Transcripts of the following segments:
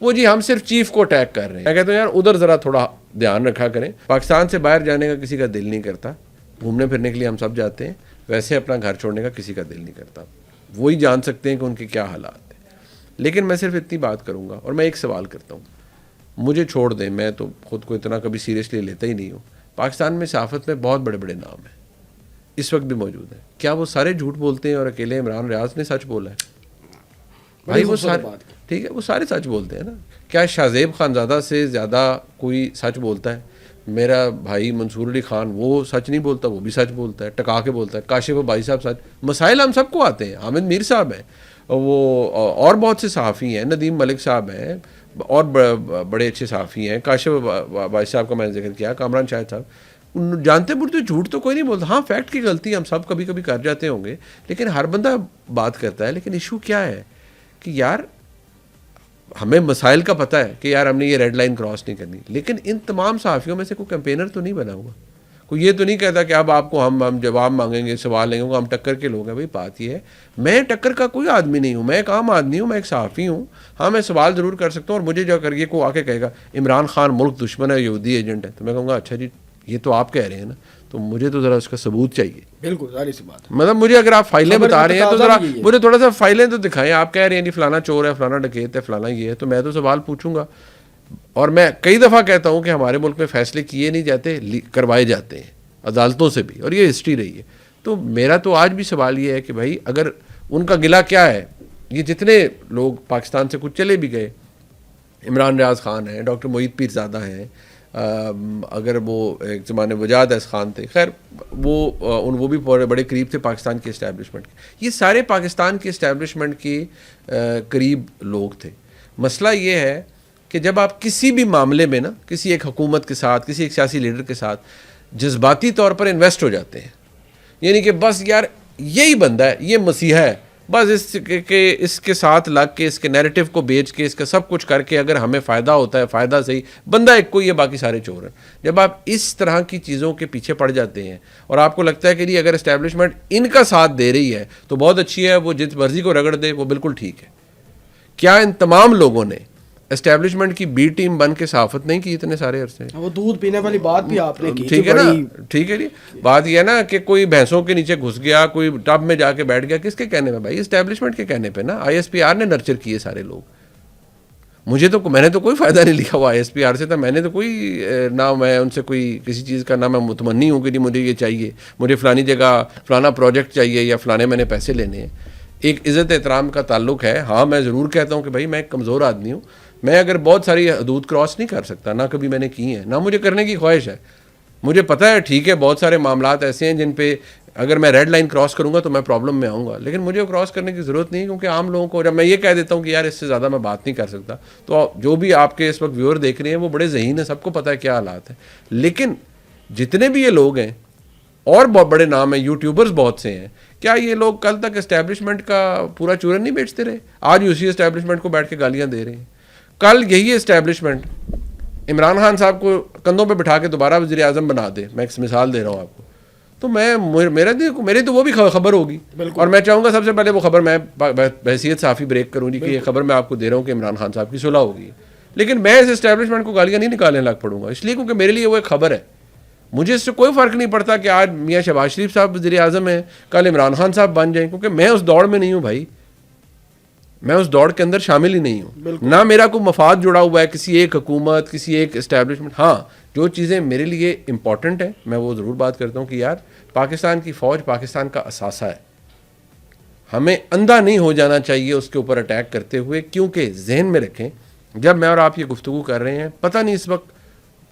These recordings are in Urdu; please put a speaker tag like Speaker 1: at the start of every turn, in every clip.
Speaker 1: وہ جی ہم صرف چیف کو اٹیک کر رہے ہیں. میں کہتا ہوں یار ادھر ذرا تھوڑا دھیان رکھا کریں. پاکستان سے باہر جانے کا کسی کا دل نہیں کرتا, گھومنے پھرنے کے لیے ہم سب جاتے ہیں, ویسے اپنا گھر چھوڑنے کا کسی کا دل نہیں کرتا. وہی جان سکتے ہیں کہ ان کے کیا حالات ہیں. لیکن میں صرف اتنی بات کروں گا اور میں ایک سوال کرتا ہوں, مجھے چھوڑ دیں, میں تو خود کو اتنا کبھی سیریسلی لیتا ہی نہیں ہوں. پاکستان میں صحافت میں بہت بڑے بڑے نام ہیں, اس وقت بھی موجود ہیں. کیا وہ سارے جھوٹ بولتے ہیں اور اکیلے عمران ریاض نے سچ بولا ہے؟ بھائی وہ سارے ٹھیک ہے, وہ سارے سچ بولتے ہیں نا. کیا شاہزیب خانزادہ سے زیادہ کوئی سچ بولتا ہے؟ میرا بھائی منصور علی خان وہ سچ نہیں بولتا, وہ بھی سچ بولتا ہے, ٹکا کے بولتا ہے. کاشف بھائی صاحب سچ, مسائل ہم سب کو آتے ہیں. حامد میر صاحب ہیں, وہ اور بہت سے صحافی ہیں, ندیم ملک صاحب ہیں, اور بڑے اچھے صحافی ہیں. کاشف بھائی صاحب کا میں نے ذکر کیا, کامران شاہد صاحب, جانتے بولتے جھوٹ تو کوئی نہیں بولتا. ہاں فیکٹ کی غلطی ہم سب کبھی کبھی کر جاتے ہوں گے, لیکن ہر بندہ بات کرتا ہے. لیکن ایشو کیا ہے کہ یار ہمیں مسائل کا پتہ ہے کہ یار ہم نے یہ ریڈ لائن کراس نہیں کرنی, لیکن ان تمام صحافیوں میں سے کوئی کیمپینر تو نہیں بنا ہوا. کوئی یہ تو نہیں کہتا کہ اب آپ کو ہم جواب مانگیں گے, سوال لیں گے, ہم ٹکر کے لوگ ہیں. بھائی بات یہ ہے, میں ٹکر کا کوئی آدمی نہیں ہوں, میں ایک عام آدمی ہوں, میں ایک صحافی ہوں. ہاں میں سوال ضرور کر سکتا ہوں, اور مجھے جو کر یہ کو آ کے کہے گا عمران خان ملک دشمن ہے, یہودی ایجنٹ ہے, تو میں کہوں گا اچھا جی یہ تو آپ کہہ رہے ہیں نا, تو مجھے تو ذرا اس کا ثبوت چاہیے.
Speaker 2: بالکل ظاہر سی بات ہے.
Speaker 1: مطلب مجھے اگر آپ فائلیں بتا رہے ہیں تو ذرا مجھے تھوڑا سا فائلیں تو دکھائیں. آپ کہہ رہے ہیں جی فلانا چور ہے, فلانا ڈکیت ہے, فلانا یہ ہے, تو میں تو سوال پوچھوں گا. اور میں کئی دفعہ کہتا ہوں کہ ہمارے ملک میں فیصلے کیے نہیں جاتے, کروائے جاتے ہیں عدالتوں سے بھی, اور یہ ہسٹری رہی ہے. تو میرا تو آج بھی سوال یہ ہے کہ بھائی اگر ان کا گلہ کیا ہے, یہ جتنے لوگ پاکستان سے کچھ چلے بھی گئے, عمران ریاض خان ہیں, ڈاکٹر معید پیرزادہ ہیں, اگر وہ ایک زمانے وجاد ایس خان تھے, خیر وہ بھی بڑے قریب تھے پاکستان کی اسٹیبلشمنٹ کے. یہ سارے پاکستان کی اسٹیبلشمنٹ کے قریب لوگ تھے. مسئلہ یہ ہے کہ جب آپ کسی بھی معاملے میں نا کسی ایک حکومت کے ساتھ, کسی ایک سیاسی لیڈر کے ساتھ جذباتی طور پر انویسٹ ہو جاتے ہیں, یعنی کہ بس یار یہی بندہ ہے, یہ مسیحا ہے, بس اس کے ساتھ لگ کے, اس کے نیریٹو کو بیچ کے, اس کا سب کچھ کر کے اگر ہمیں فائدہ ہوتا ہے, فائدہ صحیح, بندہ ایک کوئی ہے, باقی سارے چور ہیں. جب آپ اس طرح کی چیزوں کے پیچھے پڑ جاتے ہیں اور آپ کو لگتا ہے کہ جی اگر اسٹیبلشمنٹ ان کا ساتھ دے رہی ہے تو بہت اچھی ہے, وہ جس مرضی کو رگڑ دے وہ بالکل ٹھیک ہے. کیا ان تمام لوگوں نے اسٹیبلشمنٹ کی بی ٹیم بن کے صحافت نہیں کی اتنے سارے عرصے؟
Speaker 2: وہ دودھ پینے والی بات بھی آپ نے کی,
Speaker 1: ٹھیک ہے نا, ٹھیک ہے جی. بات یہ ہے نا کہ کوئی بھینسوں کے نیچے گھس گیا, کوئی ٹب میں جا کے بیٹھ گیا, کس کے کہنے پہ بھائی؟ اسٹیبلشمنٹ کے کہنے پہ نا. ISPR نے نرچر کیے سارے لوگ. میں نے تو کوئی فائدہ نہیں لکھا ہوا ISPR سے تھا, میں نے تو کوئی نہ میں ان سے کوئی کسی چیز کا نہ میں متمنی ہوں کہ جی مجھے یہ چاہیے, مجھے فلانی جگہ فلانا پروجیکٹ چاہیے یا فلانے میں نے پیسے لینے ہیں. ایک عزت احترام کا تعلق ہے. ہاں میں ضرور کہتا ہوں کہ بھائی میں ایک کمزور آدمی ہوں, میں اگر بہت ساری حدود کراس نہیں کر سکتا, نہ کبھی میں نے کی ہیں, نہ مجھے کرنے کی خواہش ہے. مجھے پتہ ہے ٹھیک ہے بہت سارے معاملات ایسے ہیں جن پہ اگر میں ریڈ لائن کراس کروں گا تو میں پرابلم میں آؤں گا, لیکن مجھے کراس کرنے کی ضرورت نہیں ہے, کیونکہ عام لوگوں کو جب میں یہ کہہ دیتا ہوں کہ یار اس سے زیادہ میں بات نہیں کر سکتا, تو جو بھی آپ کے اس وقت ویور دیکھ رہے ہیں وہ بڑے ذہین ہیں, سب کو پتہ ہے کیا حالات ہیں. لیکن جتنے بھی یہ لوگ ہیں اور بہت بڑے نام ہیں, یوٹیوبرز بہت سے ہیں, کیا یہ لوگ کل تک اسٹیبلشمنٹ کا پورا چورن نہیں بیچتے رہے؟ آج اسی اسٹیبلشمنٹ کو بیٹھ کے گالیاں دے رہے ہیں. کل یہی اسٹیبلشمنٹ عمران خان صاحب کو کندھوں پہ بٹھا کے دوبارہ وزیر اعظم بنا دے, میں ایک مثال دے رہا ہوں آپ کو, تو میرے تو وہ بھی خبر ہوگی, اور میں چاہوں گا سب سے پہلے وہ خبر میں بحیثیت صحافی بریک کروں جی کہ یہ خبر میں آپ کو دے رہا ہوں کہ عمران خان صاحب کی صلح ہوگی. لیکن میں اس اسٹیبلشمنٹ کو گالیاں نہیں نکالنے لگ پڑوں گا, اس لیے کیونکہ میرے لیے وہ ایک خبر ہے. مجھے اس سے کوئی فرق نہیں پڑتا کہ آج میاں شہباز شریف صاحب وزیر اعظم ہیں, کل عمران خان صاحب بن جائیں, کیونکہ میں اس دوڑ میں نہیں ہوں بھائی, میں اس دوڑ کے اندر شامل ہی نہیں ہوں. نہ میرا کوئی مفاد جڑا ہوا ہے کسی ایک حکومت, کسی ایک اسٹیبلشمنٹ. ہاں جو چیزیں میرے لیے امپورٹنٹ ہیں میں وہ ضرور بات کرتا ہوں کہ یار پاکستان کی فوج پاکستان کا اثاثہ ہے, ہمیں اندھا نہیں ہو جانا چاہیے اس کے اوپر اٹیک کرتے ہوئے. کیونکہ ذہن میں رکھیں, جب میں اور آپ یہ گفتگو کر رہے ہیں, پتہ نہیں اس وقت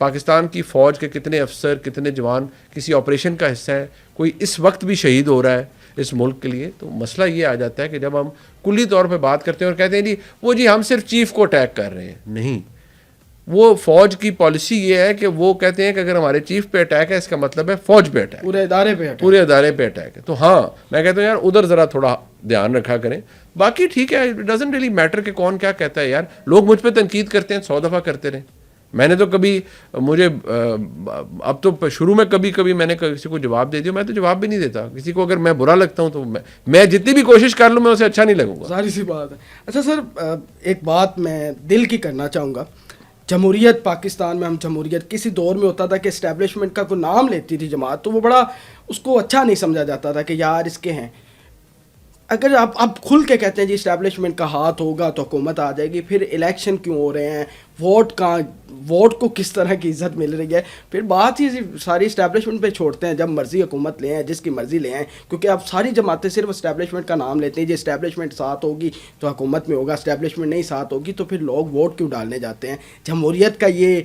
Speaker 1: پاکستان کی فوج کے کتنے افسر, کتنے جوان کسی آپریشن کا حصہ ہے, کوئی اس وقت بھی شہید ہو رہا ہے اس ملک کے لیے. تو مسئلہ یہ آ جاتا ہے کہ جب ہم کلی طور پہ بات کرتے ہیں اور کہتے ہیں جی وہ جی ہم صرف چیف کو اٹیک کر رہے ہیں, نہیں, وہ فوج کی پالیسی یہ ہے کہ وہ کہتے ہیں کہ اگر ہمارے چیف پہ اٹیک ہے اس کا مطلب ہے فوج پہ اٹیک,
Speaker 2: پورے ادارے پہ
Speaker 1: اٹیک ہے. تو ہاں میں کہتا ہوں یار ادھر ذرا تھوڑا دھیان رکھا کریں. باقی ٹھیک ہے, اٹ ڈزنٹ ریلی میٹر کہ کون کیا کہتا ہے. یار لوگ مجھ پہ تنقید کرتے ہیں, 100 دفعہ کرتے رہیں, میں نے تو کبھی مجھے اب تو شروع میں کبھی میں نے کسی کو جواب دے دیا، میں تو جواب بھی نہیں دیتا کسی کو. اگر میں برا لگتا ہوں تو میں جتنی بھی کوشش کر لوں میں اسے اچھا نہیں لگوں گا.
Speaker 2: ظاہر سی بات ہے. اچھا سر، ایک بات میں دل کی کرنا چاہوں گا. جمہوریت پاکستان میں، ہم جمہوریت کسی دور میں ہوتا تھا کہ اسٹیبلشمنٹ کا کوئی نام لیتی تھی جماعت تو وہ بڑا اس کو اچھا نہیں سمجھا جاتا تھا کہ یار اس کے ہیں. اگر آپ اب کھل کے کہتے ہیں جی اسٹیبلشمنٹ کا ہاتھ ہوگا تو حکومت آ جائے گی، پھر الیکشن کیوں ہو رہے ہیں، ووٹ کو کس طرح کی عزت مل رہی ہے، پھر بات ہی ساری اسٹیبلشمنٹ پہ چھوڑتے ہیں. جب مرضی حکومت لے آئیں، جس کی مرضی لے آئیں، کیونکہ اب ساری جماعتیں صرف اسٹیبلشمنٹ کا نام لیتے ہیں. جی اسٹیبلشمنٹ ساتھ ہوگی تو حکومت میں ہوگا، اسٹیبلشمنٹ نہیں ساتھ ہوگی تو پھر لوگ ووٹ کیوں ڈالنے جاتے ہیں. جمہوریت کا یہ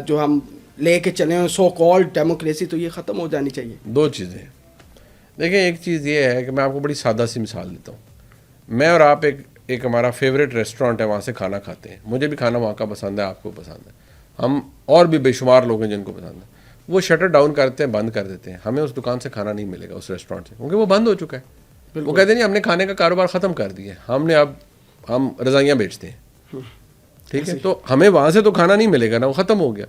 Speaker 2: جو ہم لے کے چلے ہیں سو کالڈ ڈیموکریسی، تو یہ ختم ہو جانی چاہیے.
Speaker 1: دو چیزیں دیکھیں، ایک چیز یہ ہے کہ میں آپ کو بڑی سادہ سی مثال دیتا ہوں. میں اور آپ ایک ہمارا فیوریٹ ریسٹورینٹ ہے، وہاں سے کھانا کھاتے ہیں. مجھے بھی کھانا وہاں کا پسند ہے، آپ کو پسند ہے، ہم اور بھی بے شمار لوگ ہیں جن کو پسند ہے. وہ شٹر ڈاؤن کرتے ہیں، بند کر دیتے ہیں. ہمیں اس دکان سے کھانا نہیں ملے گا، اس ریسٹورینٹ سے، کیونکہ وہ بند ہو چکا ہے. وہ کہتے ہیں نہیں، ہم نے کھانے کا کاروبار ختم کر دیا ہے، ہم رضائیاں بیچتے ہیں. ٹھیک ہے، تو ہمیں وہاں سے تو کھانا نہیں ملے گا نا، وہ ختم ہو گیا.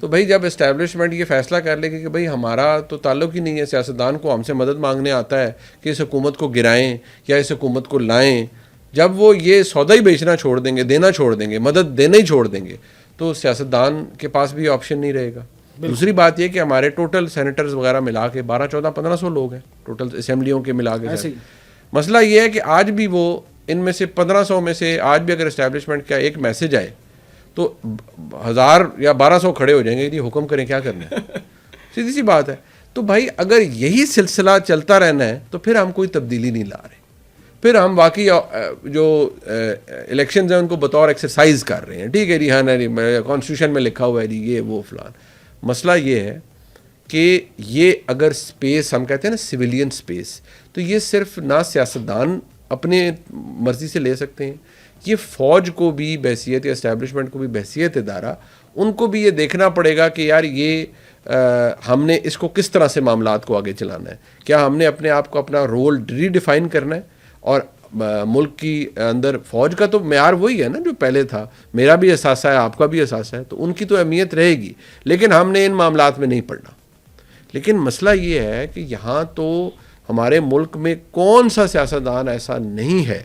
Speaker 1: تو بھائی جب اسٹیبلشمنٹ یہ فیصلہ کر لے گی کہ بھائی ہمارا تو تعلق ہی نہیں ہے، سیاستدان کو ہم سے مدد مانگنے آتا ہے کہ اس حکومت کو گرائیں یا اس حکومت کو لائیں، جب وہ یہ سودا ہی بیچنا چھوڑ دیں گے، دینا چھوڑ دیں گے، مدد دینا ہی چھوڑ دیں گے، تو سیاستدان کے پاس بھی آپشن نہیں رہے گا. دوسری بات یہ کہ ہمارے ٹوٹل سینیٹرز وغیرہ ملا کے 12, 14, 1500 لوگ ہیں ٹوٹل اسمبلیوں کے ملا کے. مسئلہ یہ ہے کہ آج بھی وہ ان میں سے 1500 میں سے آج بھی اگر اسٹیبلشمنٹ کا ایک میسج آئے تو 1000 یا 1200 کھڑے ہو جائیں گے کہ حکم کریں، کیا کرنا ہے. سیدھی سی بات ہے. تو بھائی اگر یہی سلسلہ چلتا رہنا ہے تو پھر ہم کوئی تبدیلی نہیں لا رہے، پھر ہم واقعی جو الیکشنز ہیں ان کو بطور ایکسرسائز کر رہے ہیں. ٹھیک ہے جی، ہاں کانسٹیٹیوشن میں لکھا ہوا ہے جی یہ وہ فلان. مسئلہ یہ ہے کہ یہ اگر سپیس ہم کہتے ہیں نا سویلین سپیس، تو یہ صرف نہ سیاستدان اپنے مرضی سے لے سکتے ہیں، یہ فوج کو بھی بحیثیت یا اسٹیبلشمنٹ کو بھی بحیثیت ادارہ ان کو بھی یہ دیکھنا پڑے گا کہ یار یہ ہم نے اس کو کس طرح سے معاملات کو آگے چلانا ہے. کیا ہم نے اپنے آپ کو اپنا رول ری ڈیفائن کرنا ہے؟ اور ملک کی اندر فوج کا تو معیار وہی ہے نا جو پہلے تھا، میرا بھی احساسہ ہے، آپ کا بھی احساسہ ہے، تو ان کی تو اہمیت رہے گی، لیکن ہم نے ان معاملات میں نہیں پڑنا. لیکن مسئلہ یہ ہے کہ یہاں تو ہمارے ملک میں کون سا سیاستدان ایسا نہیں ہے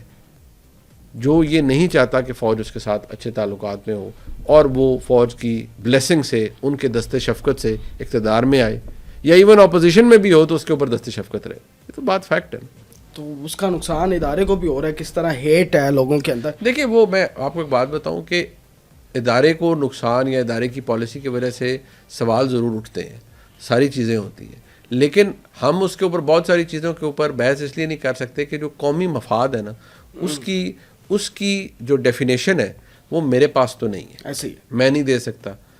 Speaker 1: جو یہ نہیں چاہتا کہ فوج اس کے ساتھ اچھے تعلقات میں ہو اور وہ فوج کی بلیسنگ سے، ان کے دست شفقت سے اقتدار میں آئے، یا ایون اپوزیشن میں بھی ہو تو اس کے اوپر دست شفقت رہے. یہ تو بات فیکٹ ہے.
Speaker 2: تو اس کا نقصان ادارے کو بھی ہو رہا ہے، کس طرح ہیٹ ہے لوگوں کے اندر.
Speaker 1: دیکھیں، وہ میں آپ کو ایک بات بتاؤں کہ ادارے کو نقصان یا ادارے کی پالیسی کی وجہ سے سوال ضرور اٹھتے ہیں، ساری چیزیں ہوتی ہیں، لیکن ہم اس کے اوپر بہت ساری چیزوں کے اوپر بحث اس لیے نہیں کر سکتے کہ جو قومی مفاد ہے نا اس کی جو ڈیفینیشن ہے وہ میرے پاس تو نہیں ہے،
Speaker 2: ایسے ہی
Speaker 1: میں نہیں دے سکتا.